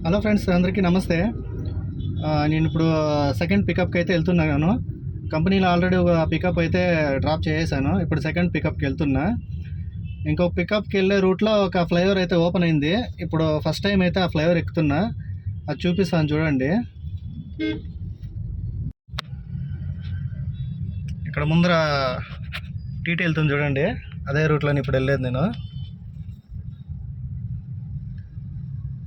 Hello friends, అందరికీ నమస్తే. నేను ఇప్పుడు సెకండ్ పికప్కి అయితే వెళ్తున్నాను. కంపెనీలో ఆల్రెడీ ఒక పికప్ అయితే డ్రాప్ చేసేసాను. ఇప్పుడు సెకండ్ పికప్కి వెళ్తున్నా. ఇంకో పికప్కి వెళ్ళే రూట్లో ఒక ఫ్లైఓవర్ అయితే ఓపెన్ అయింది. ఇప్పుడు ఫస్ట్ టైం అయితే ఆ ఫ్లైఓవర్ ఎక్కుతున్నా. అది చూపిస్తాను చూడండి. ఇక్కడ ముందర టీటీ వెళ్తుంది చూడండి. అదే రూట్లోని ఇప్పుడు వెళ్ళేది నేను.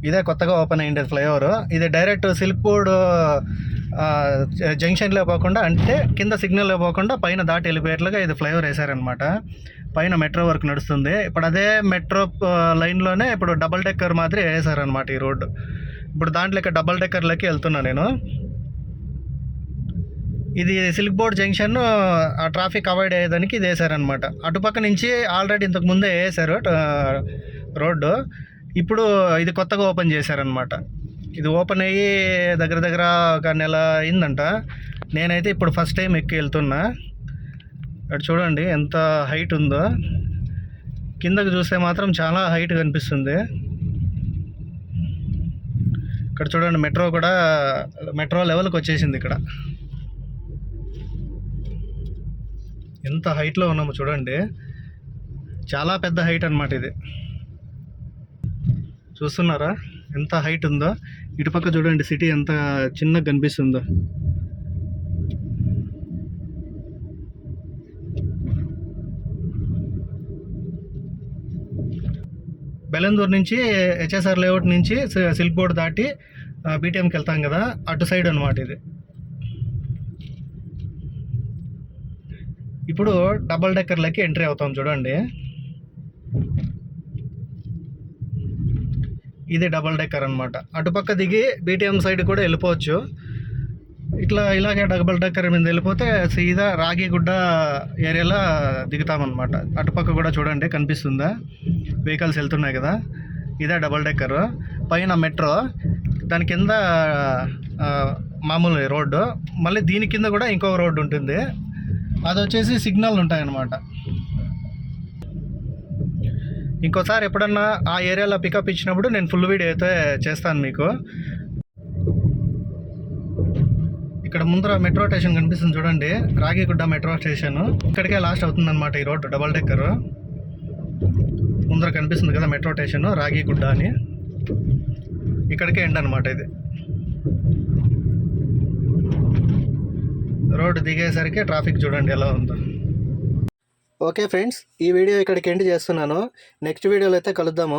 ఇదే కొత్తగా ఓపెన్ అయ్యింది ఫ్లైఓవర్. ఇది డైరెక్ట్ సిల్క్ బోర్డ్ జంక్షన్లో పోకుండా, అంటే కింద సిగ్నల్లో పోకుండా పైన దాటి వెళ్ళిపోయేట్లుగా ఇది ఫ్లైఓవర్ వేశారనమాట. పైన మెట్రో వర్క్ నడుస్తుంది. ఇప్పుడు అదే మెట్రో లైన్లోనే ఇప్పుడు డబల్ డెక్కర్ మాదిరి వేసారనమాట ఈ రోడ్డు. ఇప్పుడు దాంట్లోకి డబల్ డెక్కర్లోకి వెళ్తున్నా నేను. ఇది సిల్క్ బోర్డ్ జంక్షన్, ఆ ట్రాఫిక్ అవాయిడ్ అయ్యేదానికి ఇది వేసారనమాట. అటుపక్క నుంచి ఆల్రెడీ ఇంతకు ముందే వేసారు రోడ్డు. ఇప్పుడు ఇది కొత్తగా ఓపెన్ చేశారనమాట. ఇది ఓపెన్ అయ్యి దగ్గర దగ్గర ఒక నెల అయిందంట. నేనైతే ఇప్పుడు ఫస్ట్ టైం ఎక్కి వెళ్తున్నా. అటు చూడండి ఎంత హైట్ ఉందో. కిందకు చూస్తే మాత్రం చాలా హైట్ కనిపిస్తుంది. ఇక్కడ చూడండి మెట్రో కూడా మెట్రో లెవెల్కి వచ్చేసింది. ఇక్కడ ఎంత హైట్లో ఉన్నామో చూడండి. చాలా పెద్ద హైట్ అన్నమాట ఇది. చూస్తున్నారా ఎంత హైట్ ఉందో. ఇటుపక్క చూడండి సిటీ ఎంత చిన్నగా కనిపిస్తుందో. బెలందూర్ నుంచి హెచ్ఎస్ఆర్ లేఅవుట్ నుంచి సిల్క్ బోర్డ్ దాటి బీటీఎంకి వెళ్తాం కదా, అటు సైడ్ అనమాట ఇది. ఇప్పుడు డబల్ డెక్కర్లకి ఎంట్రీ అవుతాం చూడండి. ఇది డబల్ డెక్కర్ అనమాట. అటుపక్క దిగి బీటీఎం సైడ్ కూడా వెళ్ళిపోవచ్చు. ఇలాగే డబల్ డెక్కర్ మీద వెళ్ళిపోతే సీదా రాగిగుడ్డ ఏరియాలో దిగుతామన్నమాట. అటుపక్క కూడా చూడండి కనిపిస్తుందా, వెహికల్స్ వెళ్తున్నాయి కదా. ఇదే డబల్ డెక్కర్. పైన మెట్రో, దాని కింద మామూలు రోడ్డు. మళ్ళీ దీని కింద కూడా ఇంకొక రోడ్డు ఉంటుంది. అది వచ్చేసి సిగ్నల్ ఉంటాయన్నమాట. ఇంకోసారి ఎప్పుడన్నా ఆ ఏరియాలో పికప్ ఇచ్చినప్పుడు నేను ఫుల్ వీడియో అయితే చేస్తాను మీకు. ఇక్కడ ముందర మెట్రో స్టేషన్ కనిపిస్తుంది చూడండి, రాగిగుడ్డ మెట్రో స్టేషన్. ఇక్కడికే లాస్ట్ అవుతుందన్నమాట ఈ రోడ్డు డబల్ డెక్కర్. ముందర కనిపిస్తుంది కదా మెట్రో స్టేషన్ రాగిగుడ్డ అని, ఇక్కడికే ఎండ్ అనమాట ఇది. రోడ్డు దిగేసరికి ట్రాఫిక్ చూడండి ఎలా ఉందో. ఓకే ఫ్రెండ్స్, ఈ వీడియో ఇక్కడికి ఎండ్ చేస్తున్నాను. నెక్స్ట్ వీడియోలో అయితే కలుద్దాము.